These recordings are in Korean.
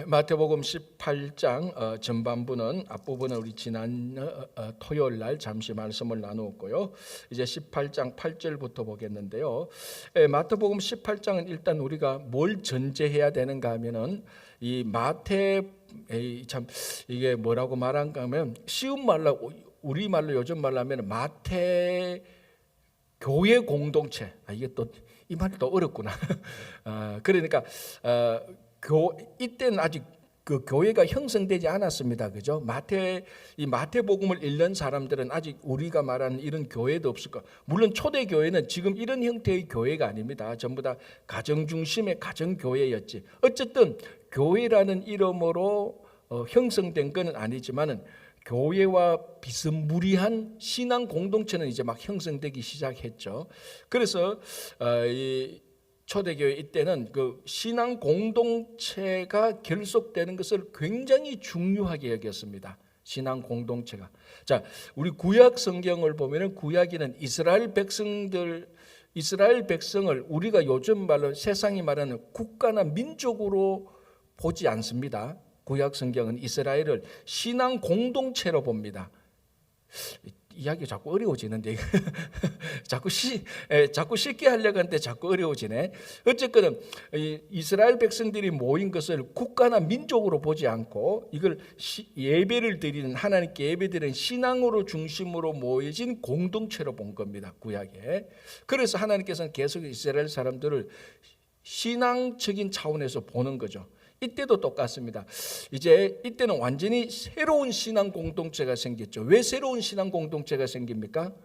마태복음 18장 전반부는 앞부분은 우리 지난 토요일 날 잠시 말씀을 나누었고요. 이제 18장 8절부터 보겠는데요. 마태복음 18장은 일단 우리가 뭘 전제해야 되는가 하면은 이 마태 참 이게 뭐라고 말한가 하면 쉬운 말로 우리 말로 요즘 말로 하면 마태 교회 공동체. 이게 또 이 말이 또 어렵구나. 그러니까 이때는 아직 그 교회가 형성되지 않았습니다. 그죠? 이 마태복음을 읽는 사람들은 아직 우리가 말하는 이런 교회도 없을 거. 물론 초대 교회는 지금 이런 형태의 교회가 아닙니다. 전부 다 가정 중심의 가정 교회였지. 어쨌든 교회라는 이름으로 형성된 것은 아니지만은 교회와 비스무리한 신앙 공동체는 이제 막 형성되기 시작했죠. 그래서 이 초대교회 이때는 그 신앙 공동체가 결속되는 것을 굉장히 중요하게 여겼습니다. 신앙 공동체가. 자, 우리 구약 성경을 보면은 구약에는 이스라엘 백성을 우리가 요즘 말로 세상이 말하는 국가나 민족으로 보지 않습니다. 구약 성경은 이스라엘을 신앙 공동체로 봅니다. 이야기 자꾸 어려워지는데 자꾸 쉽게 하려고 하는데 자꾸 어려워지네. 어쨌거나 이스라엘 백성들이 모인 것을 국가나 민족으로 보지 않고 이걸 예배를 드리는 하나님께 예배드리는 신앙으로 중심으로 모여진 공동체로 본 겁니다. 구약에. 그래서 하나님께서는 계속 이스라엘 사람들을 신앙적인 차원에서 보는 거죠. 이때도 똑같습니다. 이제 이때는 완전히 새로운 신앙 공동체가 생겼죠. 왜 새로운 신앙 공동체가 생깁니까?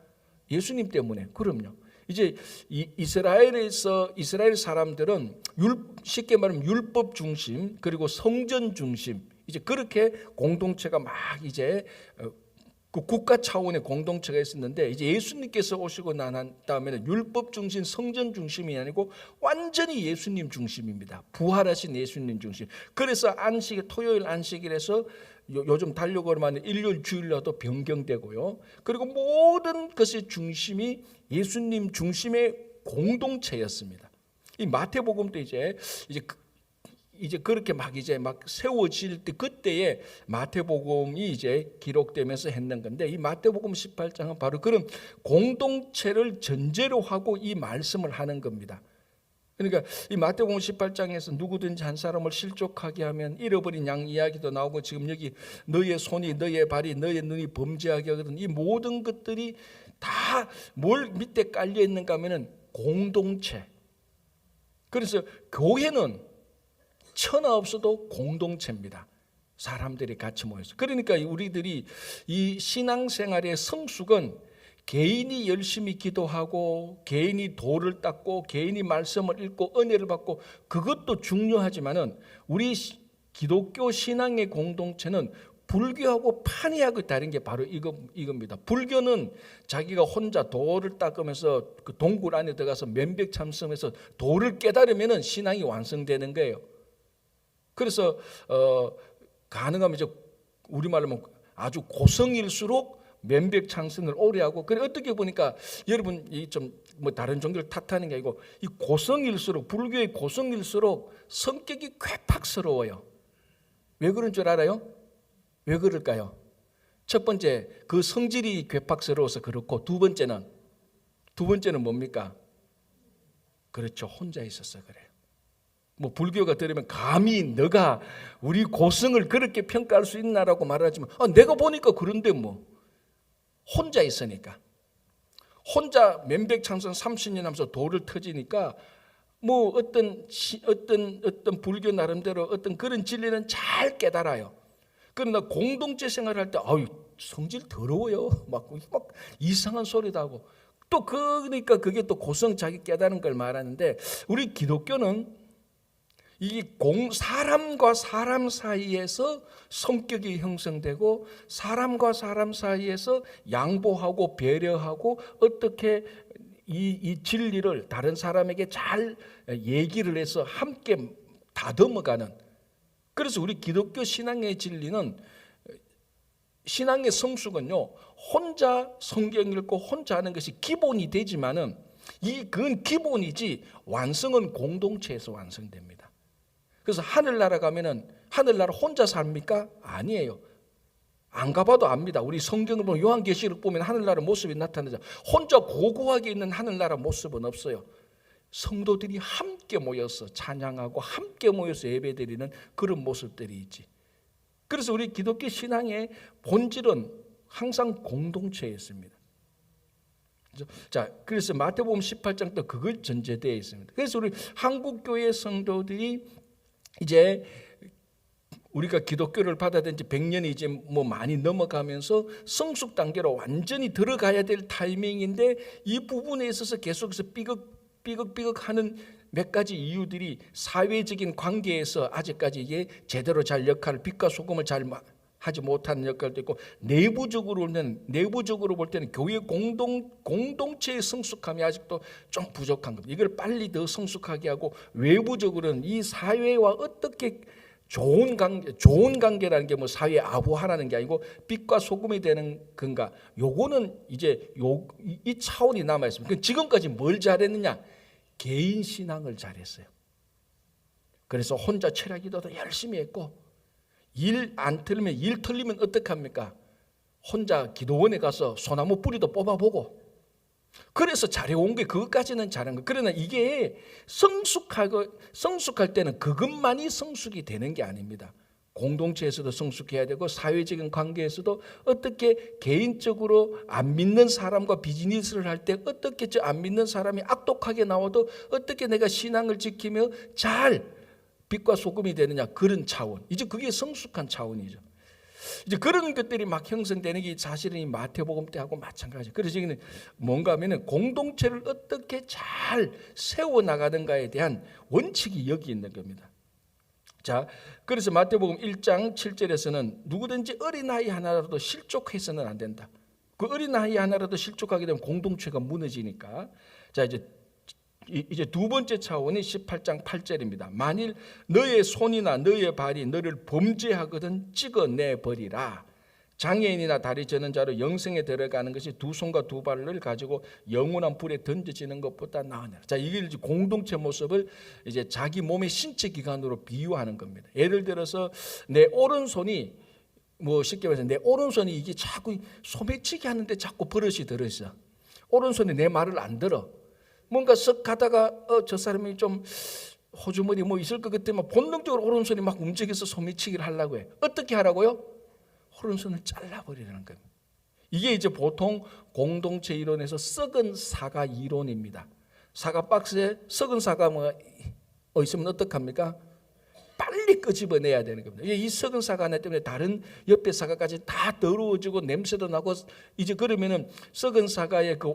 예수님 때문에. 그럼요. 이제 이스라엘 사람들은 쉽게 말하면 율법 중심 그리고 성전 중심 이제 그렇게 공동체가 막 이제 그 국가 차원의 공동체가 있었는데 이제 예수님께서 오시고 난 다음에는 율법 중심, 성전 중심이 아니고 완전히 예수님 중심입니다. 부활하신 예수님 중심. 그래서 토요일 안식일에서 요즘 달력으로 말하는 일요일 주일로도 변경되고요. 그리고 모든 것의 중심이 예수님 중심의 공동체였습니다. 이 마태복음도 이제 그렇게 막 세워질 때 그때에 마태복음이 이제 기록되면서 했는 건데 이 마태복음 18장은 바로 그런 공동체를 전제로 하고 이 말씀을 하는 겁니다. 그러니까 이 마태복음 18장에서 누구든지 한 사람을 실족하게 하면 잃어버린 양 이야기도 나오고 지금 여기 너의 손이 너의 발이 너의 눈이 범죄하게 하거든 이 모든 것들이 다 뭘 밑에 깔려 있는가 하면은 공동체. 그래서 교회는 천하 없어도 공동체입니다. 사람들이 같이 모여서. 그러니까 우리들이 이 신앙생활의 성숙은 개인이 열심히 기도하고 개인이 도를 닦고 개인이 말씀을 읽고 은혜를 받고 그것도 중요하지만은 우리 기독교 신앙의 공동체는 불교하고 판이하고 다른 게 바로 이겁니다. 불교는 자기가 혼자 도를 닦으면서 그 동굴 안에 들어가서 면백 참선해서 도를 깨달으면은 신앙이 완성되는 거예요. 그래서 가능하면 이제 우리말로 하면 아주 고성일수록 면백 창선을 오래 하고 그래 어떻게 보니까 여러분 이 좀 뭐 다른 종교를 탓하는 게 아니고 이 고성일수록 불교의 고성일수록 성격이 괴팍스러워요. 왜 그런 줄 알아요? 왜 그럴까요? 첫 번째 그 성질이 괴팍스러워서 그렇고 두 번째는 뭡니까? 그렇죠. 혼자 있어서 그래요. 뭐 불교가 들으면 감히 너가 우리 고성을 그렇게 평가할 수 있나라고 말하지만 내가 보니까 그런데 뭐 혼자 있으니까 혼자 면백창선 30년 하면서 도를 터지니까 뭐 어떤 불교 나름대로 어떤 그런 진리는 잘 깨달아요. 그러나 공동체 생활할 때 성질 더러워요. 막 이상한 소리도 하고 또 그러니까 그게 또 고성 자기 깨달은 걸 말하는데 우리 기독교는 이 사람과 사람 사이에서 성격이 형성되고 사람과 사람 사이에서 양보하고 배려하고 어떻게 이 진리를 다른 사람에게 잘 얘기를 해서 함께 다듬어가는 그래서 우리 기독교 신앙의 진리는 신앙의 성숙은요 혼자 성경 읽고 혼자 하는 것이 기본이 되지만은 그건 기본이지 완성은 공동체에서 완성됩니다. 그래서 하늘나라 가면은 하늘나라 혼자 삽니까? 아니에요. 안 가봐도 압니다. 우리 성경을 보면 요한계시록 보면 하늘나라 모습이 나타나죠. 혼자 고고하게 있는 하늘나라 모습은 없어요. 성도들이 함께 모여서 찬양하고 함께 모여서 예배드리는 그런 모습들이 있지. 그래서 우리 기독교 신앙의 본질은 항상 공동체에 있습니다. 자, 그래서 마태복음 18장도 그걸 전제되어 있습니다. 그래서 우리 한국교회 성도들이 이제 우리가 기독교를 받아들인 지 100년이 이제 뭐 많이 넘어가면서 성숙 단계로 완전히 들어가야 될 타이밍인데 이 부분에 있어서 계속해서 삐걱하는 몇 가지 이유들이 사회적인 관계에서 아직까지 이게 제대로 잘 역할을 빛과 소금을 잘 하지 못하는 역할도 있고 내부적으로 볼 때는 교회 공동체의 성숙함이 아직도 좀 부족한 겁니다. 이걸 빨리 더 성숙하게 하고 외부적으로는 이 사회와 어떻게 좋은 관계라는 게 뭐 사회에 아부하라는 게 아니고 빛과 소금이 되는 건가? 요거는 이제 이 차원이 남아 있습니다. 지금까지 뭘 잘했느냐? 개인 신앙을 잘했어요. 그래서 혼자 철야 기도도 열심히 했고 일 안 틀리면 일 틀리면 어떡합니까? 혼자 기도원에 가서 소나무 뿌리도 뽑아보고 그래서 잘해온 게 그것까지는 잘한 거. 그러나 이게 성숙할 때는 그것만이 성숙이 되는 게 아닙니다. 공동체에서도 성숙해야 되고 사회적인 관계에서도 어떻게 개인적으로 안 믿는 사람과 비즈니스를 할 때 어떻게 저 안 믿는 사람이 악독하게 나와도 어떻게 내가 신앙을 지키며 잘 빛과 소금이 되느냐 그런 차원. 이제 그게 성숙한 차원이죠. 이제 그런 것들이 막 형성되는 게 사실은 이 마태복음 때하고 마찬가지예요. 그래서 지금 뭔가 하면은 공동체를 어떻게 잘 세워 나가는가에 대한 원칙이 여기 있는 겁니다. 자, 그래서 마태복음 1장 7절에서는 누구든지 어린아이 하나라도 실족해서는 안 된다. 그 어린아이 하나라도 실족하게 되면 공동체가 무너지니까. 자, 이제 두 번째 차원이 18장 8절입니다. 만일 너의 손이나 너의 발이 너를 범죄하거든 찍어내버리라. 장애인이나 다리 저는 자로 영생에 들어가는 것이 두 손과 두 발을 가지고 영원한 불에 던져지는 것보다 나으니라. 자, 이게 이제 공동체 모습을 이제 자기 몸의 신체 기관으로 비유하는 겁니다. 예를 들어서 내 오른손이 뭐 쉽게 말해서 내 오른손이 이게 자꾸 소매치기 하는데 자꾸 버릇이 들어있어. 오른손이 내 말을 안 들어. 뭔가 쓱 가다가 저 사람이 좀 호주머니 뭐 있을 것 같으면 본능적으로 오른손이 막 움직여서 소매치기를 하려고 해. 어떻게 하라고요? 오른손을 잘라버리는 겁니다. 이게 이제 보통 공동체 이론에서 썩은 사과 이론입니다. 사과 박스에 썩은 사과 뭐 있으면 어떡합니까? 빨리 끄집어내야 되는 겁니다. 이 썩은 사과 하나 때문에 다른 옆에 사과까지 다 더러워지고 냄새도 나고 이제 그러면은 썩은 사과의 그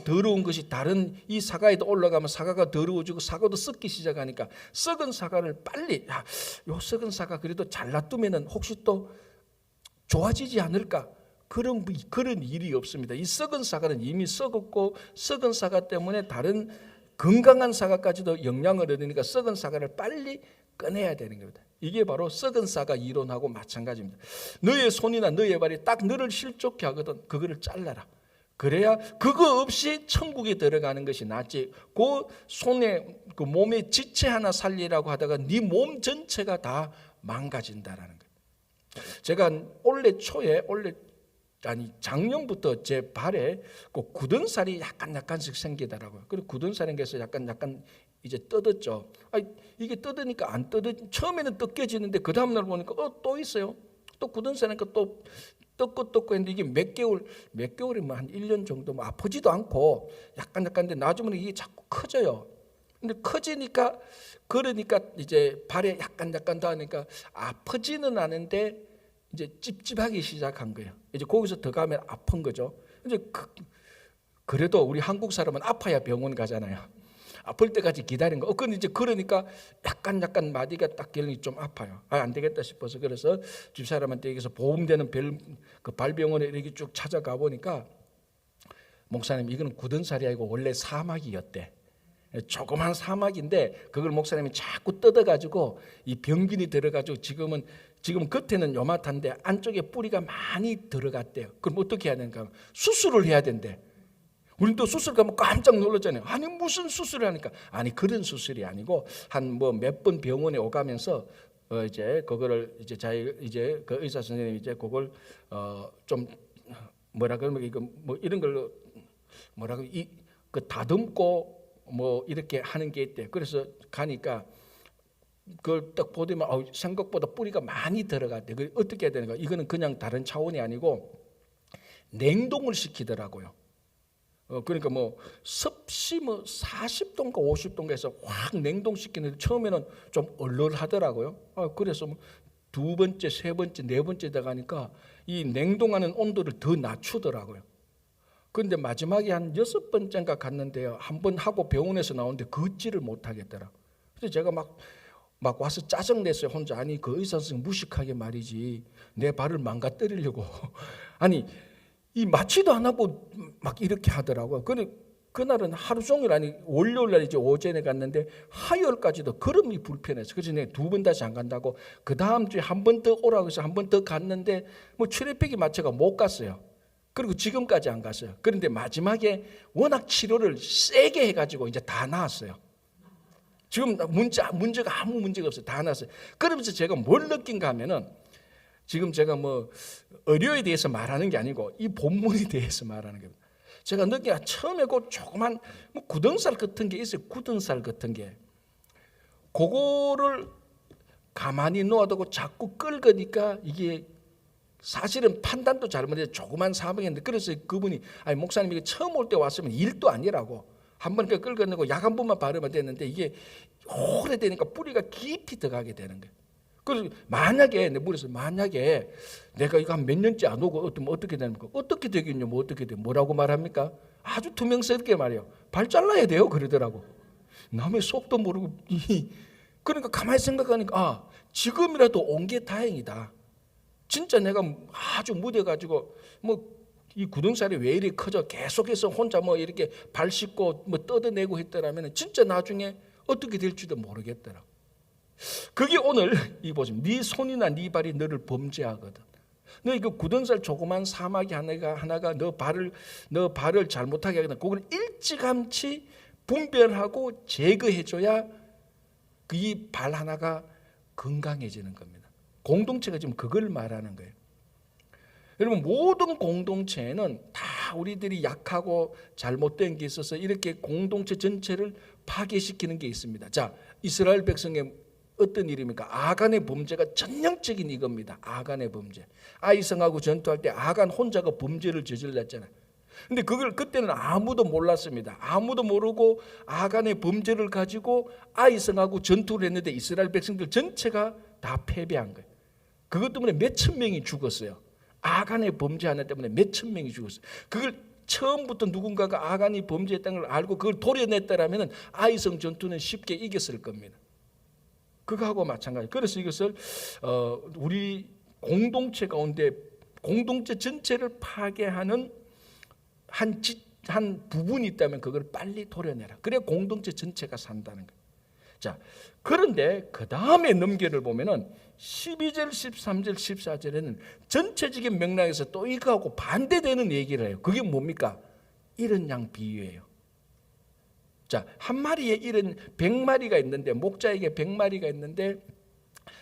더러운 것이 다른 이 사과에도 올라가면 사과가 더러워지고 사과도 썩기 시작하니까 썩은 사과를 빨리 요 썩은 사과 그래도 잘 놔두면은 혹시 또 좋아지지 않을까? 그런 일이 없습니다. 이 썩은 사과는 이미 썩었고 썩은 사과 때문에 다른 건강한 사과까지도 영향을 얻으니까 썩은 사과를 빨리 꺼내야 되는 겁니다. 이게 바로 썩은 사과 이론하고 마찬가지입니다. 너의 손이나 너의 발이 딱 너를 실족해 하거든 그거를 잘라라. 그래야 그거 없이 천국에 들어가는 것이 낫지. 그 손에 그 몸에 지체 하나 살리라고 하다가 네 몸 전체가 다 망가진다라는 거예요. 제가 작년부터 제 발에 그 굳은 살이 약간씩 생기더라고요. 그리고 굳은 살인 게서 약간 이제 뜯었죠. 이게 뜯으니까 안 처음에는 뜯겨지는데 그 다음 날 보니까 또 있어요. 또 굳은 살이니까 또 뜯고 했는데 이게 몇 개월이면 한 1년 정도 뭐 아프지도 않고 약간데 나중에 이게 자꾸 커져요. 근데 커지니까 그러니까 이제 발에 약간 더 하니까 아프지는 않은데 이제 찝찝하기 시작한 거예요. 이제 거기서 더 가면 아픈 거죠. 이제 그래도 우리 한국 사람은 아파야 병원 가잖아요. 아플 때까지 기다린 거. 근데 이제 그러니까 약간 마디가 딱 결이 좀 아파요. 안 되겠다 싶어서 그래서 집 사람한테 얘기해서 보험되는 그 발병원에 이렇게 쭉 찾아가 보니까 목사님 이거는 굳은 살이 아니고 원래 사마귀였대. 조그만 사마귀인데 그걸 목사님이 자꾸 뜯어가지고 이 병균이 들어가지고 지금 겉에는 요만한데 안쪽에 뿌리가 많이 들어갔대요. 그럼 어떻게 해야 되는가? 수술을 해야 된대. 우린 또 수술 가면 깜짝 놀랐잖아요. 아니 무슨 수술을 하니까 아니 그런 수술이 아니고 한 뭐 몇 번 병원에 오가면서 이제 그거를 이제 이제 그 의사 선생님이 이제 그걸 좀 뭐라 그러면 이거 뭐 이런 걸로 뭐라고 그 다듬고 뭐 이렇게 하는 게 있대. 그래서 가니까 그걸 딱 보더만 생각보다 뿌리가 많이 들어갔대. 그 어떻게 해야 되는가? 이거는 그냥 다른 차원이 아니고 냉동을 시키더라고요. 그러니까 뭐 섭씨 뭐 40도인가 50도인가에서 확 냉동시키는데 처음에는 좀 얼얼하더라고요. 그래서 뭐 두 번째, 세 번째, 네 번째 돼가니까 이 냉동하는 온도를 더 낮추더라고요. 그런데 마지막에 한 6번째인가 갔는데요. 한 번 하고 병원에서 나오는데 걷지를 못하겠더라. 그래서 제가 막 와서 짜증냈어요. 혼자. 아니 그 의사 선생님 무식하게 말이지 내 발을 망가뜨리려고 아니 이 마취도 안 하고 막 이렇게 하더라고요. 그날은 하루 종일 아니 월요일 날 이제 오전에 갔는데 화요일까지도 걸음이 불편해서 그래서 내가 2번 다시 안 간다고 그 다음 주에 한 번 더 오라고 해서 한 번 더 갔는데 뭐 출혈팩이 맞춰가 못 갔어요. 그리고 지금까지 안 갔어요. 그런데 마지막에 워낙 치료를 세게 해가지고 이제 다 나았어요. 지금 문제가 아무 문제가 없어요. 다 나았어요. 그러면서 제가 뭘 느낀가 하면은 지금 제가 뭐 의료에 대해서 말하는 게 아니고 이 본문에 대해서 말하는 겁니다. 제가 느끼기가 처음에 그 조그만 뭐 굳은살 같은 게 있어요. 굳은살 같은 게 그거를 가만히 놓아두고 자꾸 긁으니까 이게 사실은 판단도 잘못해서 조그만 사병인데 그래서 그분이 아니 목사님 이게 처음 올 때 왔으면 일도 아니라고 한 번 긁어내고 약 한 번만 바르면 됐는데 이게 오래되니까 뿌리가 깊이 들어가게 되는 거예요. 그래서 만약에 내 물에서 만약에 내가 이거 한 몇 년째 안 오고 어떻게 됩니까? 어떻게 되겠냐? 뭐 어떻게 돼? 뭐라고 말합니까? 아주 투명스럽게 말해요. 발 잘라야 돼요. 그러더라고. 남의 속도 모르고 그러니까 가만히 생각하니까 지금이라도 온 게 다행이다. 진짜 내가 아주 무뎌가지고 뭐 이 굳은살이 왜 이리 커져? 계속해서 혼자 뭐 이렇게 발 씻고 뭐 뜯어내고 했더라면 진짜 나중에 어떻게 될지도 모르겠더라. 그게 오늘 이 보시면 네 손이나 네 발이 너를 범죄하거든. 너 이거 굳은살 조그만 사마귀 하나가 너 발을 잘못하게 하거든. 그걸 일찌감치 분별하고 제거해줘야 그 이 발 하나가 건강해지는 겁니다. 공동체가 지금 그걸 말하는 거예요. 여러분 모든 공동체에는 다 우리들이 약하고 잘못된 게 있어서 이렇게 공동체 전체를 파괴시키는 게 있습니다. 자, 이스라엘 백성의 어떤 일입니까? 아간의 범죄가 전형적인 이겁니다. 아간의 범죄. 아이성하고 전투할 때 아간 혼자가 범죄를 저질렀잖아요. 근데 그걸 그때는 아무도 몰랐습니다. 아무도 모르고 아간의 범죄를 가지고 아이성하고 전투를 했는데 이스라엘 백성들 전체가 다 패배한 거예요. 그것 때문에 몇천 명이 죽었어요. 아간의 범죄 하나 때문에 몇천 명이 죽었어요. 그걸 처음부터 누군가가 아간이 범죄했다는 걸 알고 그걸 도려냈다라면 아이성 전투는 쉽게 이겼을 겁니다. 그거하고 마찬가지. 그래서 이것을 우리 공동체 가운데 공동체 전체를 파괴하는 한 부분이 있다면 그걸 빨리 도려내라. 그래야 공동체 전체가 산다는 거예요. 자, 그런데 그 다음에 넘겨를 보면은 12절, 13절, 14절에는 전체적인 맥락에서 또 이거하고 반대되는 얘기를 해요. 그게 뭡니까? 이런 양 비유예요. 자, 한 마리에 이런 100마리가 있는데 목자에게 100마리가 있는데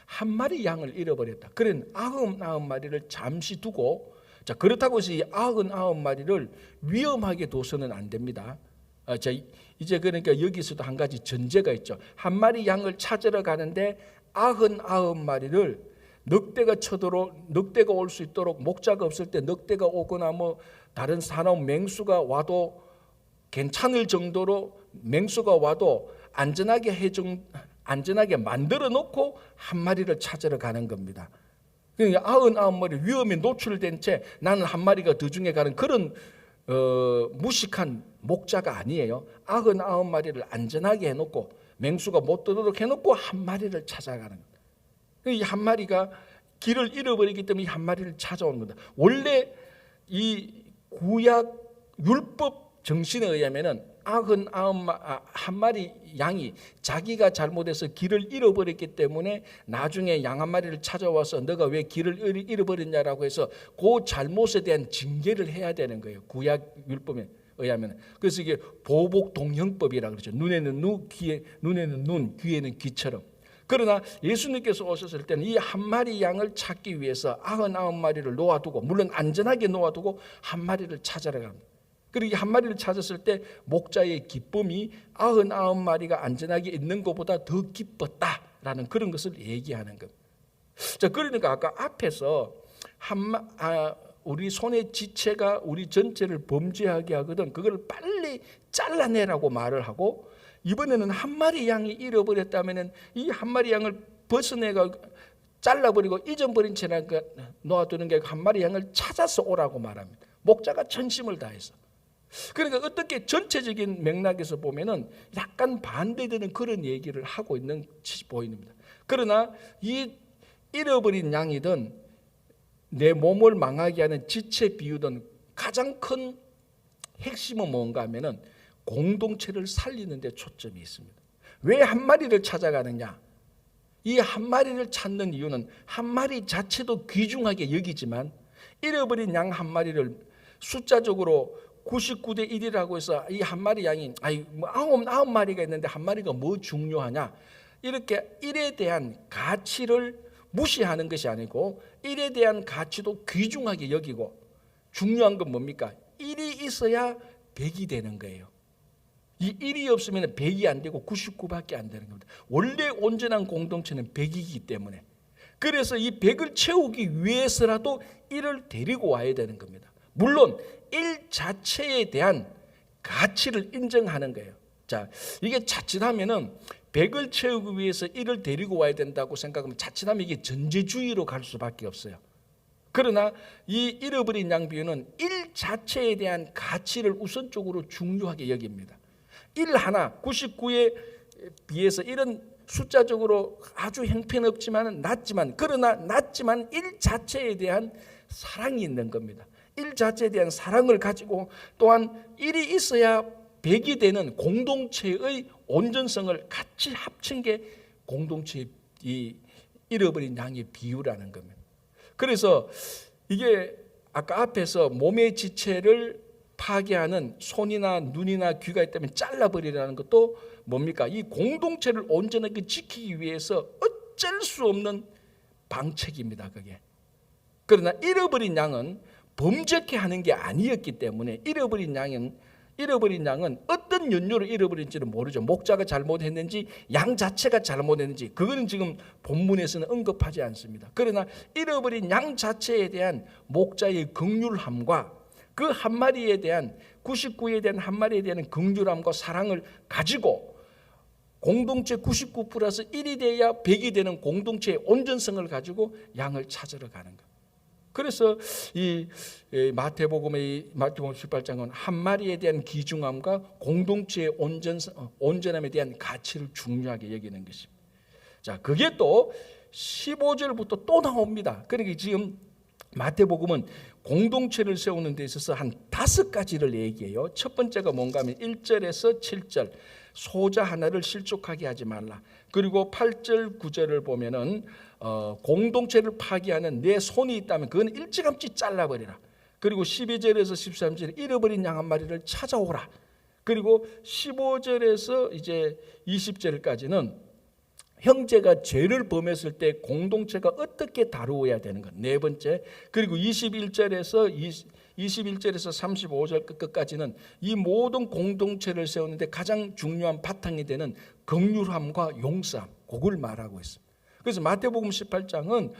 한 마리 양을 잃어버렸다. 그런 99마리를 잠시 두고 자, 그렇다고 해서 이 99마리를 위험하게 둬서는 안 됩니다. 자, 이제 그러니까 여기서도 한 가지 전제가 있죠. 한 마리 양을 찾으러 가는데 99마리를 늑대가 올 수 있도록 목자가 없을 때 늑대가 오거나 뭐 다른 사나운 맹수가 와도 괜찮을 정도로 맹수가 와도 안전하게 만들어 놓고 한 마리를 찾으러 가는 겁니다. 그러니까 99마리 위험에 노출된 채 나는 한 마리가 더 중에 가는 그런 무식한 목자가 아니에요. 99마리를 안전하게 해놓고 맹수가 못 들도록 해놓고 한 마리를 찾아가는 겁니다. 이 한 마리가 길을 잃어버리기 때문에 이 한 마리를 찾아오는 겁니다. 원래 이 구약 율법 정신에 의하면은 한 마리 양이 자기가 잘못해서 길을 잃어버렸기 때문에 나중에 양 한 마리를 찾아와서 너가 왜 길을 잃어버렸냐라고 해서 그 잘못에 대한 징계를 해야 되는 거예요. 구약 율법에. 의하면. 그래서 이게 보복동형법이라 그러죠. 눈에는 눈에는 눈, 귀에는 귀처럼. 그러나 예수님께서 오셨을 때는 이 한 마리 양을 찾기 위해서 99마리를 놓아두고, 물론 안전하게 놓아두고 한 마리를 찾아라 갑니다. 그리고 이 한 마리를 찾았을 때 목자의 기쁨이 99마리가 안전하게 있는 것보다 더 기뻤다라는 그런 것을 얘기하는 겁니다. 자, 그러니까 아까 앞에서 우리 손의 지체가 우리 전체를 범죄하게 하거든 그걸 빨리 잘라내라고 말을 하고, 이번에는 한 마리 양이 잃어버렸다면 이 한 마리 양을 벗어내가 잘라버리고 잊어버린 채 놓아두는 게 한 마리 양을 찾아서 오라고 말합니다. 목자가 전심을 다해서. 그러니까 어떻게 전체적인 맥락에서 보면은 약간 반대되는 그런 얘기를 하고 있는 것이 보입니다. 그러나 이 잃어버린 양이든 내 몸을 망하게 하는 지체 비유든 가장 큰 핵심은 뭔가 하면은 공동체를 살리는 데 초점이 있습니다. 왜 한 마리를 찾아가느냐? 이 한 마리를 찾는 이유는 한 마리 자체도 귀중하게 여기지만 잃어버린 양 한 마리를 숫자적으로 99대 1이라고 해서 이 한 마리 양이 아홉 마리가 있는데 한 마리가 뭐 중요하냐? 이렇게 일에 대한 가치를 무시하는 것이 아니고 일에 대한 가치도 귀중하게 여기고, 중요한 건 뭡니까? 일이 있어야 100이 되는 거예요. 이 1이 없으면 100이 안 되고 99밖에 안 되는 겁니다. 원래 온전한 공동체는 100이기 때문에. 그래서 이 100을 채우기 위해서라도 1을 데리고 와야 되는 겁니다. 물론 일 자체에 대한 가치를 인정하는 거예요. 자, 이게 자칫하면은 100을 채우기 위해서 1을 데리고 와야 된다고 생각하면 자칫하면 이게 전제주의로 갈 수밖에 없어요. 그러나 이 잃어버린 양 비유는 일 자체에 대한 가치를 우선적으로 중요하게 여깁니다. 1 하나, 99에 비해서 1은 숫자적으로 아주 형편없지만 낮지만, 그러나 낮지만 일 자체에 대한 사랑이 있는 겁니다. 일 자체에 대한 사랑을 가지고 또한 일이 있어야 100이 되는 공동체의 온전성을 같이 합친 게 공동체의 이 잃어버린 양의 비유라는 겁니다. 그래서 이게 아까 앞에서 몸의 지체를 파괴하는 손이나 눈이나 귀가 있다면 잘라버리라는 것도 뭡니까? 이 공동체를 온전하게 지키기 위해서 어쩔 수 없는 방책입니다. 그게. 그러나 잃어버린 양은 범죄케 하는 게 아니었기 때문에 잃어버린 양은 어떤 연유로 잃어버린지는 모르죠. 목자가 잘못했는지 양 자체가 잘못했는지 그거는 지금 본문에서는 언급하지 않습니다. 그러나 잃어버린 양 자체에 대한 목자의 긍휼함과 그 한 마리에 대한 99에 대한 한 마리에 대한 긍휼함과 사랑을 가지고 공동체 99 플러스 1이 돼야 100이 되는 공동체의 온전성을 가지고 양을 찾으러 가는 것. 그래서 이 마태복음의 마태복음 18장은 한 마리에 대한 귀중함과 공동체의 온전함에 대한 가치를 중요하게 여기는 것입니다. 자, 그게 또 15절부터 또 나옵니다. 그러니까 지금 마태복음은 공동체를 세우는 데 있어서 한 5가지를 얘기해요. 첫 번째가 뭔가 하면 1절에서 7절 소자 하나를 실족하게 하지 말라. 그리고 8절 9절을 보면은 공동체를 파괴하는 내 손이 있다면 그건 일찌감치 잘라버리라. 그리고 12절에서 13절 잃어버린 양 한 마리를 찾아오라. 그리고 15절에서 이제 20절까지는 형제가 죄를 범했을 때 공동체가 어떻게 다루어야 되는 것. 네 번째. 그리고 21절에서 35절 끝까지는 이 모든 공동체를 세우는데 가장 중요한 바탕이 되는 긍휼함과 용서함. 그걸 말하고 있습니다. 그래서 마태복음 18장은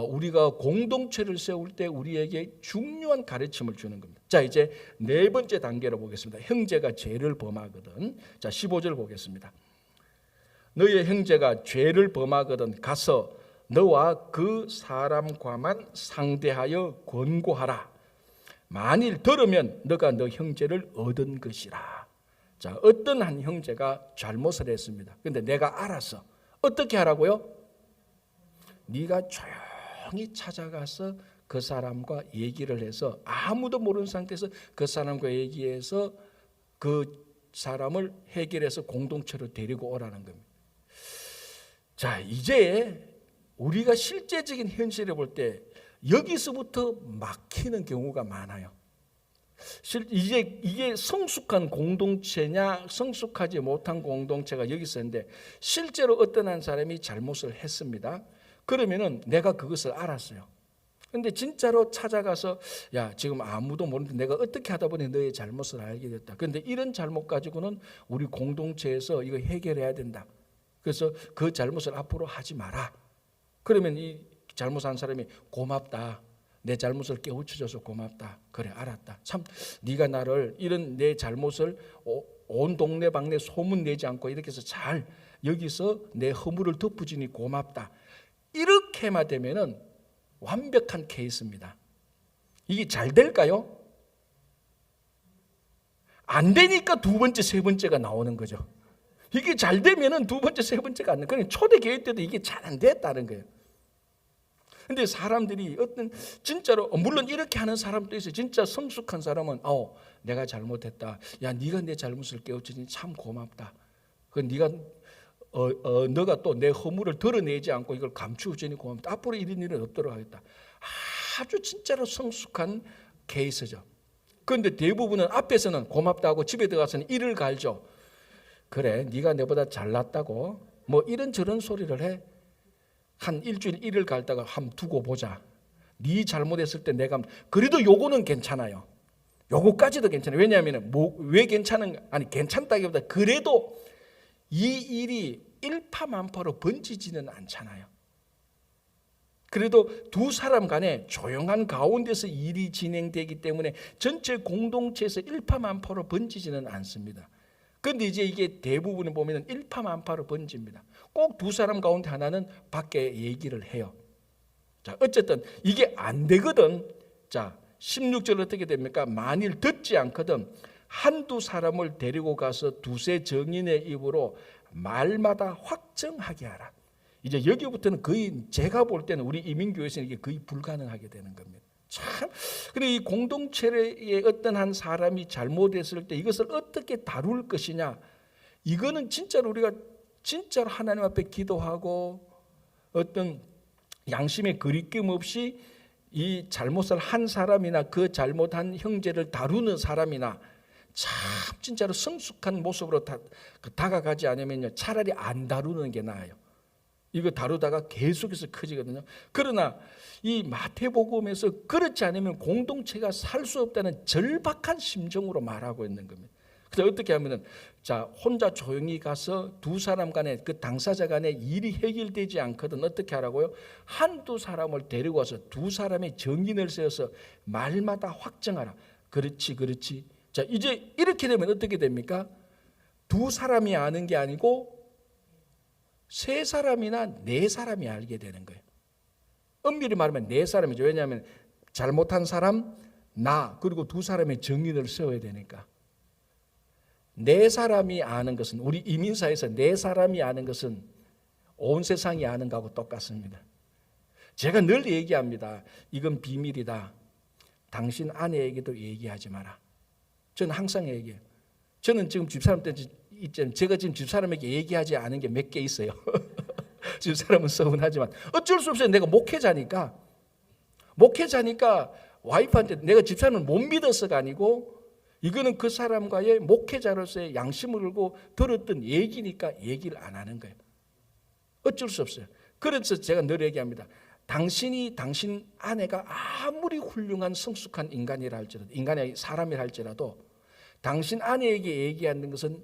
우리가 공동체를 세울 때 우리에게 중요한 가르침을 주는 겁니다. 자, 이제 네 번째 단계로 보겠습니다. 형제가 죄를 범하거든. 자, 15절 보겠습니다. 너의 형제가 죄를 범하거든 가서 너와 그 사람과만 상대하여 권고하라. 만일 들으면 너가 너 형제를 얻은 것이라. 자, 어떤 한 형제가 잘못을 했습니다. 그런데 내가 알아서 어떻게 하라고요? 네가 조용히 찾아가서 그 사람과 얘기를 해서 아무도 모르는 상태에서 그 사람과 얘기해서 그 사람을 해결해서 공동체로 데리고 오라는 겁니다. 자, 이제 우리가 실제적인 현실을 볼 때 여기서부터 막히는 경우가 많아요. 이제 이게 성숙한 공동체냐 성숙하지 못한 공동체가 여기 있었는데, 실제로 어떤 한 사람이 잘못을 했습니다. 그러면은 내가 그것을 알았어요. 근데 진짜로 찾아가서 야, 지금 아무도 모르는데 내가 어떻게 하다 보니 너의 잘못을 알게 됐다. 그런데 이런 잘못 가지고는 우리 공동체에서 이거 해결해야 된다. 그래서 그 잘못을 앞으로 하지 마라. 그러면 이 잘못한 사람이 고맙다. 내 잘못을 깨우쳐줘서 고맙다. 그래, 알았다. 참 네가 나를 이런 내 잘못을 온 동네방네 소문내지 않고 이렇게 해서 잘 여기서 내 허물을 덮어주니 고맙다. 이렇게만 되면은 완벽한 케이스입니다. 이게 잘 될까요? 안 되니까 두 번째, 세 번째가 나오는 거죠. 이게 잘 되면은 두 번째, 세 번째가 안 돼. 그냥 초대교회 때도 이게 잘 안 됐다는 거예요. 근데 사람들이 어떤 진짜로 물론 이렇게 하는 사람도 있어요. 진짜 성숙한 사람은 내가 잘못했다. 야, 네가 내 잘못을 깨우쳐주니 참 고맙다. 그 네가 너가 또 내 허물을 드러내지 않고 이걸 감추어주니 고맙다. 앞으로 이런 일은 없도록 하겠다. 아주 진짜로 성숙한 케이스죠. 그런데 대부분은 앞에서는 고맙다고 집에 들어가서는 이를 갈죠. 그래, 네가 내보다 잘났다고 뭐 이런저런 소리를 해. 한 일주일 일을 갈다가 한번 두고 보자. 네 잘못했을 때 내가 그래도 요거는 괜찮아요. 요거까지도 괜찮아요. 왜냐하면 왜 괜찮다기보다 그래도 이 일이 일파만파로 번지지는 않잖아요. 그래도 두 사람 간에 조용한 가운데서 일이 진행되기 때문에 전체 공동체에서 일파만파로 번지지는 않습니다. 그런데 이제 이게 대부분을 보면 일파만파로 번집니다. 꼭 두 사람 가운데 하나는 밖에 얘기를 해요. 자, 어쨌든 이게 안 되거든. 자, 16절 어떻게 됩니까? 만일 듣지 않거든 한두 사람을 데리고 가서 두세 정인의 입으로 말마다 확정하게 하라. 이제 여기부터는 거의 제가 볼 때는 우리 이민교회에서는 이게 거의 불가능하게 되는 겁니다. 참, 근데 이 공동체의 어떤 한 사람이 잘못했을 때 이것을 어떻게 다룰 것이냐, 이거는 진짜로 우리가 진짜로 하나님 앞에 기도하고 어떤 양심의 거리낌 없이 이 잘못을 한 사람이나 그 잘못한 형제를 다루는 사람이나 참 진짜로 성숙한 모습으로 다가가지 않으면요, 차라리 안 다루는 게 나아요. 이거 다루다가 계속해서 커지거든요. 그러나 이 마태복음에서 그렇지 않으면 공동체가 살 수 없다는 절박한 심정으로 말하고 있는 겁니다. 그래서 어떻게 하면은 자, 혼자 조용히 가서 두 사람 간에 그 당사자 간에 일이 해결되지 않거든 어떻게 하라고요? 한두 사람을 데리고 와서 두 사람의 정인을 세워서 말마다 확정하라. 그렇지, 그렇지. 자, 이제 이렇게 되면 어떻게 됩니까? 두 사람이 아는 게 아니고 세 사람이나 네 사람이 알게 되는 거예요. 엄밀히 말하면 네 사람이죠. 왜냐하면 잘못한 사람, 나, 그리고 두 사람의 정인을 세워야 되니까. 네 사람이 아는 것은, 우리 이민사에서 네 사람이 아는 것은 온 세상이 아는 거하고 똑같습니다. 제가 늘 얘기합니다. 이건 비밀이다. 당신 아내에게도 얘기하지 마라. 저는 항상 얘기해요. 저는 지금 집사람한테 있잖아요. 제가 지금 집사람에게 얘기하지 않은 게 몇 개 있어요. 집사람은 서운하지만 어쩔 수 없어요. 내가 목회자니까 와이프한테 내가 집사람을 못 믿어서가 아니고 이거는 그 사람과의 목회자로서의 양심을 걸고 들었던 얘기니까 얘기를 안 하는 거예요. 어쩔 수 없어요. 그래서 제가 늘 얘기합니다. 당신 아내가 아무리 훌륭한 성숙한 인간이라 할지라도, 인간의 사람이라 할지라도 당신 아내에게 얘기하는 것은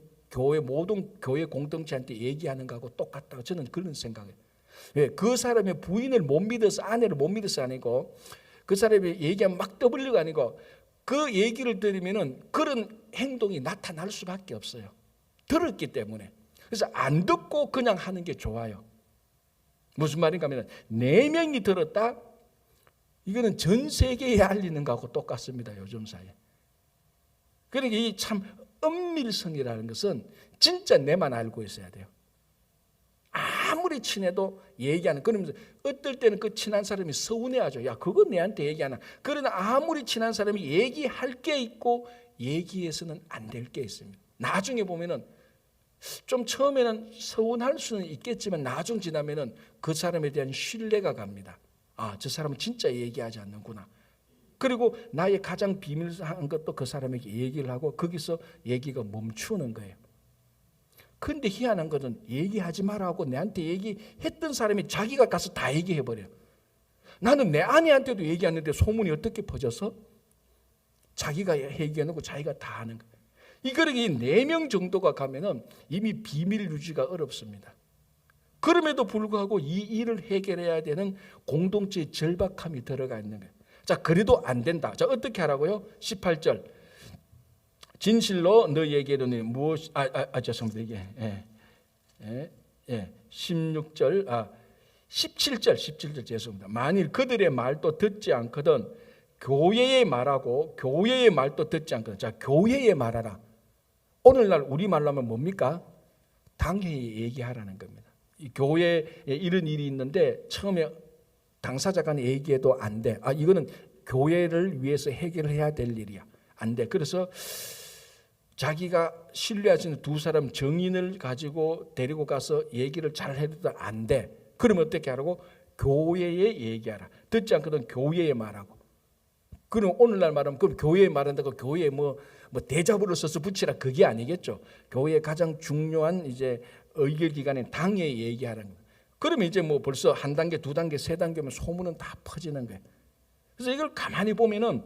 모든 교회 공동체한테 얘기하는 거하고 똑같다고 저는 그런 생각해요. 왜? 그 사람의 부인을 못 믿어서, 아내를 못 믿어서 아니고 그 사람이 얘기하면 막 떠벌리고 아니고 그 얘기를 들으면은 그런 행동이 나타날 수밖에 없어요. 들었기 때문에. 그래서 안 듣고 그냥 하는 게 좋아요. 무슨 말인가 하면 4명이 들었다? 이거는 전 세계에 알리는 거하고 똑같습니다. 요즘 사이에. 그러니까 이 참 은밀성이라는 것은 진짜 내만 알고 있어야 돼요. 아무리 친해도 얘기하는, 그러면서 어떨 때는 그 친한 사람이 서운해하죠. 야, 그거 내한테 얘기하나. 그러나 아무리 친한 사람이 얘기할 게 있고 얘기해서는 안 될 게 있습니다. 나중에 보면은 좀 처음에는 서운할 수는 있겠지만 나중 지나면은 그 사람에 대한 신뢰가 갑니다. 아, 저 사람은 진짜 얘기하지 않는구나. 그리고 나의 가장 비밀한 것도 그 사람에게 얘기를 하고 거기서 얘기가 멈추는 거예요. 근데 희한한 것은 얘기하지 말라고 내한테 얘기했던 사람이 자기가 가서 다 얘기해버려요. 나는 내 아내한테도 얘기하는데 소문이 어떻게 퍼져서 자기가 얘기해놓고 자기가 다 하는 거예요. 이거는 4명 정도가 가면은 이미 비밀 유지가 어렵습니다. 그럼에도 불구하고 이 일을 해결해야 되는 공동체의 절박함이 들어가 있는 거예요. 자, 그래도 안 된다. 자, 어떻게 하라고요? 18절. 진실로 너희에게는 무엇 죄송합니다. 이게 16절 17절 죄송합니다. 만일 그들의 말도 듣지 않거든 교회의 말하고 교회의 말도 듣지 않거든. 자, 교회의 말하라. 오늘날 우리 말로 하면 뭡니까? 당회에 얘기하라는 겁니다. 이 교회에 이런 일이 있는데 처음에 당사자 간에 얘기해도 안 돼. 이거는 교회를 위해서 해결해야 될 일이야. 안 돼. 그래서 자기가 신뢰하시는 2사람 정인을 가지고 데리고 가서 얘기를 잘 해도 안 돼. 그러면 어떻게 하라고? 교회에 얘기하라. 듣지 않거든 교회에 말하고. 그럼 오늘날 말하면 그럼 교회에 말한다고 교회에 뭐 대자보를 써서 붙이라 그게 아니겠죠. 교회의 가장 중요한 이제 의결 기관인 당회에 얘기하라는 거예요. 그러면 이제 뭐 벌써 1단계, 2단계, 3단계면 소문은 다 퍼지는 거예요. 그래서 이걸 가만히 보면은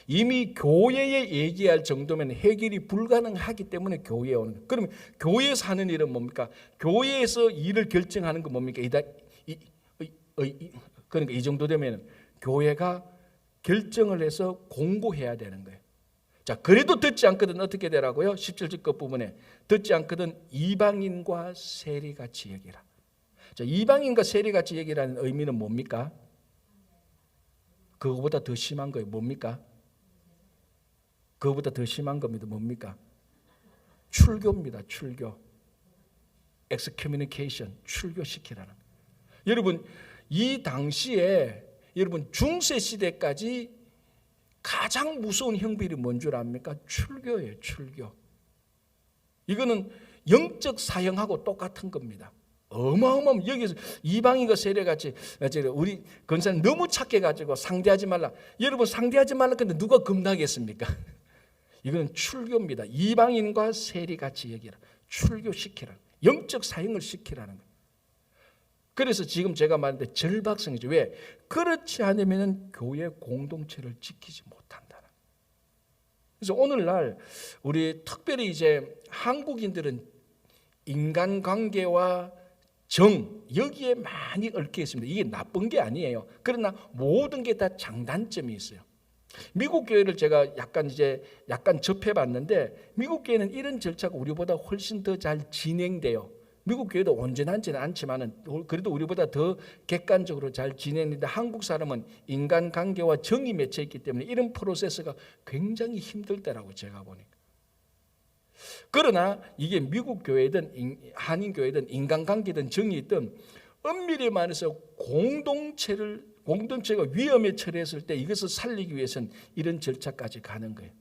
이미 교회에 얘기할 정도면 해결이 불가능하기 때문에 교회에 오는 거예요. 그러면 교회에서 하는 일은 뭡니까? 교회에서 일을 결정하는 건 뭡니까? 그러니까 이 정도 되면 교회가 결정을 해서 공고해야 되는 거예요. 자, 그래도 듣지 않거든 어떻게 되라고요? 17절 끝부분에 듣지 않거든 이방인과 세리같이 여기라. 자, 이방인과 세리같이 여기라는 의미는 뭡니까? 그거보다 더 심한 거예요. 뭡니까? 그거보다 더 심한 겁니다. 뭡니까? 출교입니다. 출교. excommunication, 출교시키라는. 여러분, 이 당시에 여러분 중세 시대까지 가장 무서운 형벌이 뭔 줄 압니까? 출교예요. 출교. 이거는 영적 사형하고 똑같은 겁니다. 어마어마한 여기서 이방인과 세례같이 우리 권사님 너무 착해가지고 상대하지 말라. 여러분 상대하지 말라 근데 누가 겁나겠습니까? 이건 출교입니다. 이방인과 세리같이 여기라. 출교시키라. 영적 사형을 시키라는 거예요. 그래서 지금 제가 말했는데 절박성이죠. 왜? 그렇지 않으면 교회 공동체를 지키지 못한다는. 그래서 오늘날 우리 특별히 이제 한국인들은 인간관계와 정 여기에 많이 얽혀 있습니다. 이게 나쁜 게 아니에요. 그러나 모든 게 다 장단점이 있어요. 미국 교회를 제가 약간 접해봤는데 미국 교회는 이런 절차가 우리보다 훨씬 더 잘 진행돼요. 미국 교회도 온전하지는 않지만은 그래도 우리보다 더 객관적으로 잘 진행되는데 한국 사람은 인간관계와 정이 맺혀 있기 때문에 이런 프로세스가 굉장히 힘들더라고 제가 보니까. 그러나 이게 미국 교회든 한인 교회든 인간관계든 정이 있든 엄밀히 말해서 공동체가 위험에 처했을 때 이것을 살리기 위해서는 이런 절차까지 가는 거예요.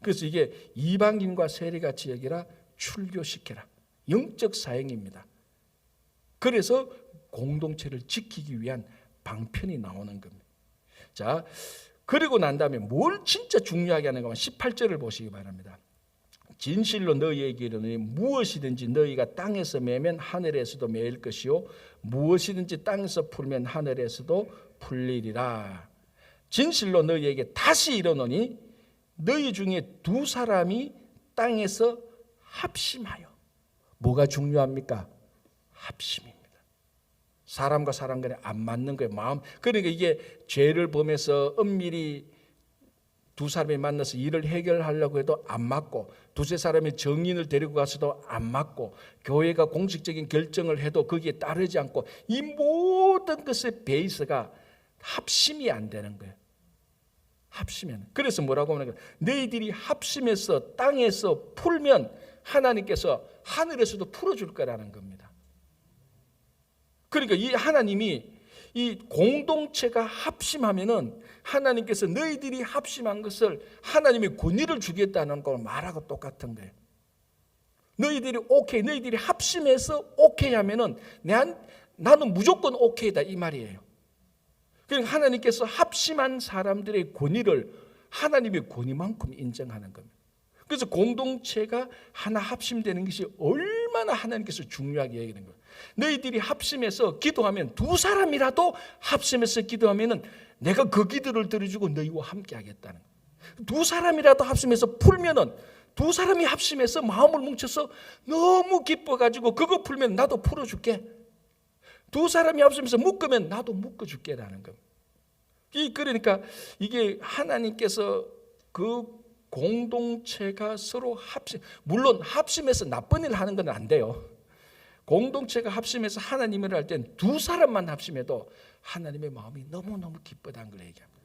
그래서 이게 이방인과 세리같이 여기라 출교시켜라. 영적 사형입니다. 그래서 공동체를 지키기 위한 방편이 나오는 겁니다. 자, 그리고 난 다음에 뭘 진짜 중요하게 하는가 하면 18절을 보시기 바랍니다. 진실로 너희에게 이르노니 무엇이든지 너희가 땅에서 매면 하늘에서도 매일 것이요 무엇이든지 땅에서 풀면 하늘에서도 풀리리라. 진실로 너희에게 다시 이르노니 너희 중에 2사람이 땅에서 합심하여. 뭐가 중요합니까? 합심입니다. 사람과 사람 간에 안 맞는 거예요. 마음. 그러니까 이게 죄를 범해서 엄밀히 2사람이 만나서 일을 해결하려고 해도 안 맞고 2-3사람이 정인을 데리고 가서도 안 맞고 교회가 공식적인 결정을 해도 거기에 따르지 않고 이 모든 것의 베이스가 합심이 안 되는 거예요. 합심은. 그래서 뭐라고 하는 거예요? 너희들이 합심해서 땅에서 풀면 하나님께서 하늘에서도 풀어줄 거라는 겁니다. 그러니까 이 하나님이 이 공동체가 합심하면은 하나님께서 너희들이 합심한 것을 하나님이 권위를 주겠다는 걸 말하고 똑같은 거예요. 너희들이 오케이, 너희들이 합심해서 오케이 하면은 나는 무조건 오케이다 이 말이에요. 그러니까 하나님께서 합심한 사람들의 권위를 하나님의 권위만큼 인정하는 겁니다. 그래서 공동체가 하나 합심되는 것이 얼마나 하나님께서 중요하게 여기는 거예요. 너희들이 합심해서 기도하면, 두 사람이라도 합심해서 기도하면 내가 그 기도를 들어주고 너희와 함께 하겠다는 거예요. 두 사람이라도 합심해서 풀면은, 두 사람이 합심해서 마음을 뭉쳐서 너무 기뻐가지고 그거 풀면 나도 풀어줄게. 두 사람이 합심해서 묶으면 나도 묶어줄게라는 겁니다. 그러니까 이게 하나님께서 그 공동체가 서로 합심, 물론 합심해서 나쁜 일을 하는 건 안 돼요. 공동체가 합심해서 하나님을 할 땐 두 사람만 합심해도 하나님의 마음이 너무너무 기쁘다는 걸 얘기합니다.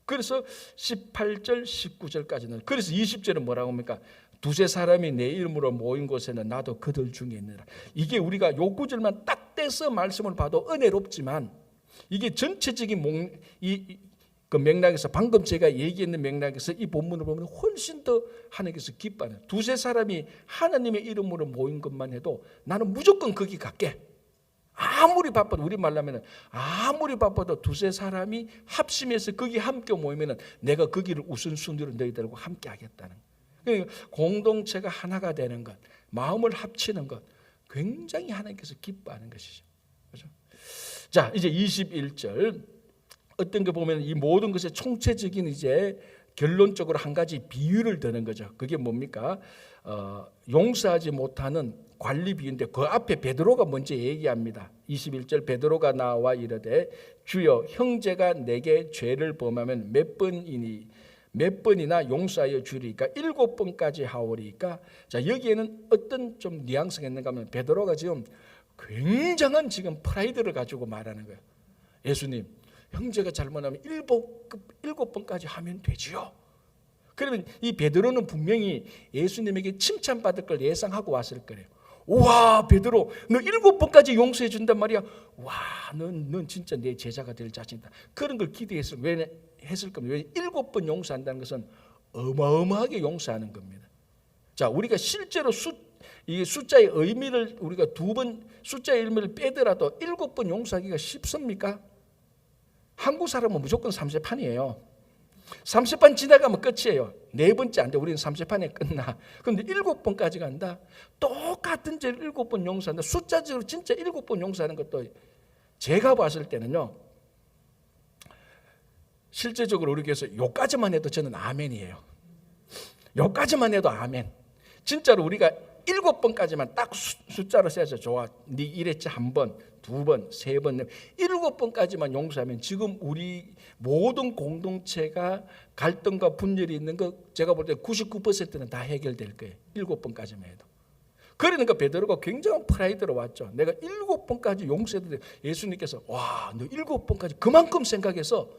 그래서 18절 19절까지는, 그래서 20절은 뭐라고 합니까? 두세 사람이 내 이름으로 모인 곳에는 나도 그들 중에 있느라. 이게 우리가 요 구절만 딱 떼서 말씀을 봐도 은혜롭지만, 이게 전체적인 그 맥락에서, 방금 제가 얘기했는 맥락에서 이 본문을 보면 훨씬 더 하나님께서 기뻐하는, 두세 사람이 하나님의 이름으로 모인 것만 해도 나는 무조건 거기 갈게. 아무리 바빠도, 우리말로 하면 아무리 바빠도 두세 사람이 합심해서 거기 함께 모이면 내가 거기를 우선순위로 너희들과 함께 하겠다는 거예요. 공동체가 하나가 되는 것, 마음을 합치는 것, 굉장히 하나님께서 기뻐하는 것이죠. 그렇죠? 자, 이제 21절 어떤 거 보면 이 모든 것의 총체적인 이제 결론적으로 한 가지 비유를 드는 거죠. 그게 뭡니까? 용서하지 못하는 관리 비유인데, 그 앞에 베드로가 먼저 얘기합니다. 21절 베드로가 나와 이르되 주여 형제가 내게 죄를 범하면 몇 번이나 용서하여 주리까? 7번까지 하오리까? 자, 여기에는 어떤 좀 뉘앙스가 있는가 하면 베드로가 지금 굉장한 지금 프라이드를 가지고 말하는 거예요. 예수님, 형제가 잘못하면 7번까지 하면 되지요. 그러면 이 베드로는 분명히 예수님에게 칭찬받을 걸 예상하고 왔을 거예요. 와, 베드로, 너 7번까지 용서해 준단 말이야. 와, 넌 진짜 내 제자가 될 자신이다. 그런 걸 기대했을 겁니다. 왜 7번 용서한다는 것은 어마어마하게 용서하는 겁니다. 자, 우리가 실제로 이 숫자의 의미를 우리가 숫자의 의미를 빼더라도 7번 용서하기가 쉽습니까? 한국 사람은 무조건 30판이에요. 30판 지나가면 끝이에요. 4번째 안 돼. 우리는 30판에 끝나. 그런데 7번까지 간다. 똑같은 죄를 7번 용서한다. 숫자적으로 진짜 7번 용서하는 것도 제가 봤을 때는요, 실제적으로 우리 교회에서 요까지만 해도 저는 아멘이에요. 요까지만 해도 아멘. 진짜로 우리가 7번까지만 딱 숫자로 세서 좋아. 네 이랬지 1번, 2번, 3번, 7번까지만 용서하면 지금 우리 모든 공동체가 갈등과 분열이 있는 거 제가 볼 때 99%는 다 해결될 거예요. 7번까지만 해도. 그러니까 베드로가 굉장한 프라이드로 왔죠. 내가 7번까지 용서해도 돼. 예수님께서 와, 너 7번까지 그만큼 생각해서,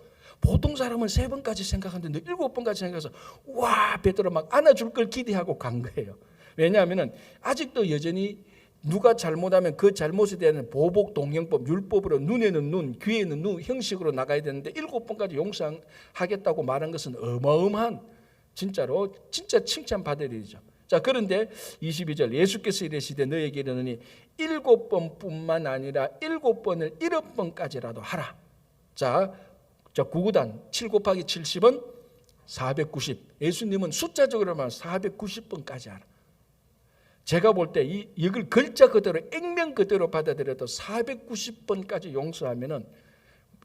보통 사람은 3번까지 생각하는데 너 7번까지 생각해서 와, 베드로 막 안아줄 걸 기대하고 간 거예요. 왜냐하면 아직도 여전히 누가 잘못하면 그 잘못에 대한 보복 동형법, 율법으로 눈에는 눈, 귀에는 눈 형식으로 나가야 되는데 7번까지 용서하겠다고 말한 것은 어마어마한, 진짜로 진짜 칭찬받을 일이죠. 자, 그런데 22절 예수께서 이르시되 너에게 이르노니 7번뿐만 아니라 7번을 7번까지라도 하라. 자, 9구단 7 곱하기 70은 490. 예수님은 숫자적으로 말하면 490번까지 하라. 제가 볼 때 이걸 글자 그대로 액면 그대로 받아들여도 490번까지 용서하면은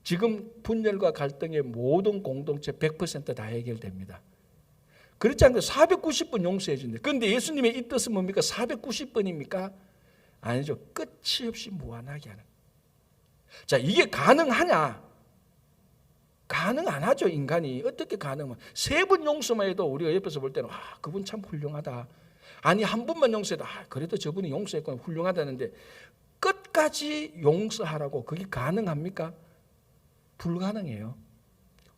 지금 분열과 갈등의 모든 공동체 100% 다 해결됩니다. 그렇지 않고 490번 용서해 준대. 그런데 예수님의 이 뜻은 뭡니까? 490번입니까? 아니죠. 끝이 없이 무한하게 하는. 자, 이게 가능하냐? 가능 안 하죠. 인간이 어떻게 가능한? 3번 용서만 해도 우리가 옆에서 볼 때는 그분 참 훌륭하다. 아니, 한 번만 용서해도 그래도 저분이 용서했구나, 훌륭하다는데 끝까지 용서하라고, 그게 가능합니까? 불가능해요.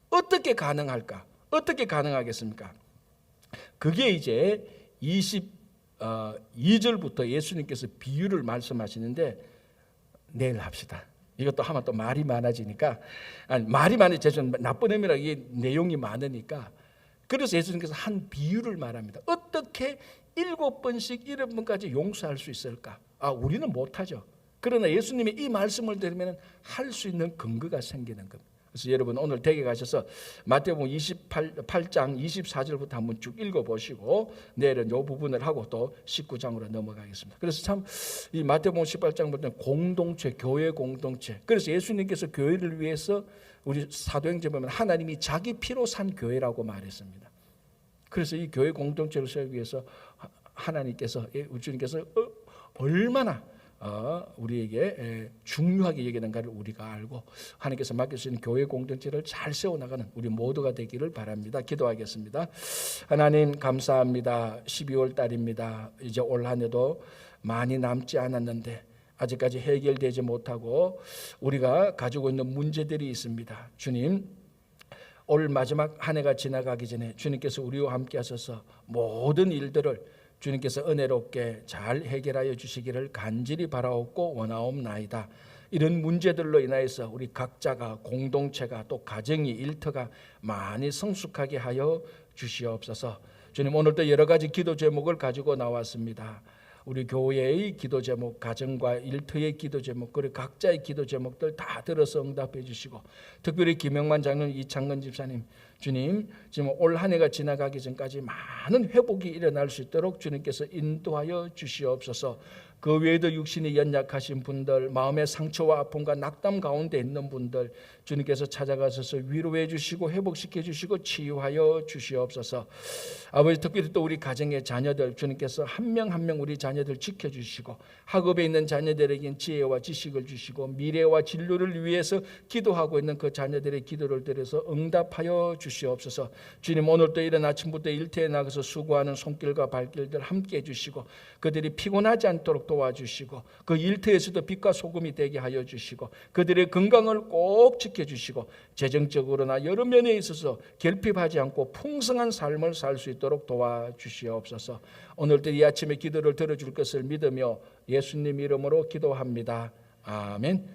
어떻게 가능할까? 어떻게 가능하겠습니까? 그게 이제 22절부터 예수님께서 비유를 말씀하시는데 내일 합시다. 이것도 하면 또 말이 많아지니까, 말이 많아지면 나쁜 의미라, 이게 내용이 많으니까. 그래서 예수님께서 한 비유를 말합니다. 어떻게 7번씩 7번까지 용서할 수 있을까? 우리는 못하죠. 그러나 예수님의 이 말씀을 들으면 할 수 있는 근거가 생기는 겁니다. 그래서 여러분 오늘 댁에 가셔서 마태복음 28장 24절부터 한번 쭉 읽어보시고 내일은 이 부분을 하고 또 19장으로 넘어가겠습니다. 그래서 참 이 마태복음 18장부터는 공동체, 교회 공동체. 그래서 예수님께서 교회를 위해서 우리 사도행전 보면 하나님이 자기 피로 산 교회라고 말했습니다. 그래서 이 교회 공동체를 세우기 위해서 하나님께서, 주님께서 얼마나 우리에게 중요하게 여기는가를 우리가 알고 하나님께서 맡겨주시는 교회 공동체를 잘 세워나가는 우리 모두가 되기를 바랍니다. 기도하겠습니다. 하나님 감사합니다. 12월 달입니다. 이제 올 한 해도 많이 남지 않았는데 아직까지 해결되지 못하고 우리가 가지고 있는 문제들이 있습니다. 주님, 올 마지막 한 해가 지나가기 전에 주님께서 우리와 함께 하셔서 모든 일들을 주님께서 은혜롭게 잘 해결하여 주시기를 간절히 바라옵고 원하옵나이다. 이런 문제들로 인하여서 우리 각자가, 공동체가, 또 가정이, 일터가 많이 성숙하게 하여 주시옵소서. 주님, 오늘도 여러 가지 기도 제목을 가지고 나왔습니다. 우리 교회의 기도 제목, 가정과 일터의 기도 제목, 그리고 각자의 기도 제목들 다 들어서 응답해 주시고, 특별히 김영만 장로님, 이창근 집사님, 주님, 지금 올 한 해가 지나가기 전까지 많은 회복이 일어날 수 있도록 주님께서 인도하여 주시옵소서. 그 외에도 육신이 연약하신 분들, 마음의 상처와 아픔과 낙담 가운데 있는 분들, 주님께서 찾아가셔서 위로해 주시고 회복시켜 주시고 치유하여 주시옵소서. 아버지, 특별히 또 우리 가정의 자녀들, 주님께서 한 명 한 명 우리 자녀들 지켜주시고, 학업에 있는 자녀들에겐 지혜와 지식을 주시고, 미래와 진로를 위해서 기도하고 있는 그 자녀들의 기도를 들어서 응답하여 주시옵소서. 주님, 오늘도 이른 아침부터 일터에 나가서 수고하는 손길과 발길들 함께 해주시고, 그들이 피곤하지 않도록 도와주시고, 그 일터에서도 빛과 소금이 되게 하여 주시고, 그들의 건강을 꼭 지켜주시고, 재정적으로나 여러 면에 있어서 결핍하지 않고 풍성한 삶을 살 수 있도록 도와주시옵소서. 오늘도 이 아침에 기도를 들어줄 것을 믿으며 예수님 이름으로 기도합니다. 아멘.